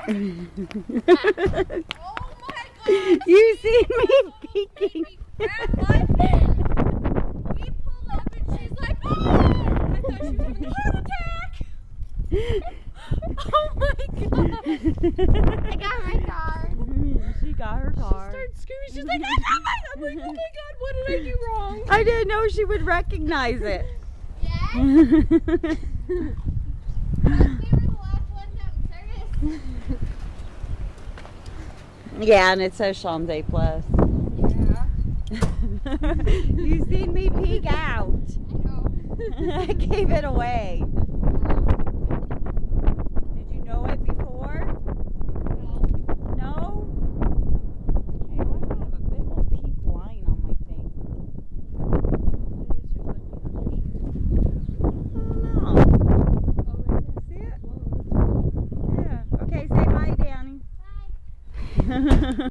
Oh my God! You see me peeking. We pull up and she's like, oh! I thought she was having a heart attack. Oh my God! I got my car. She got her car. She started screaming. She's like, I got mine. I'm like, oh my God, what did I do wrong? I didn't know she would recognize it. Yes? We were the last ones out in service. Yeah, and it says Shantae Plus. Yeah. You seen me peek out. I know. I gave it away. Did you know it before? No. No? Hey, why do I have a big old pink line on my thing? Oh no. Oh, right there. See it? Yeah. Okay, say bye, Danny. Bye.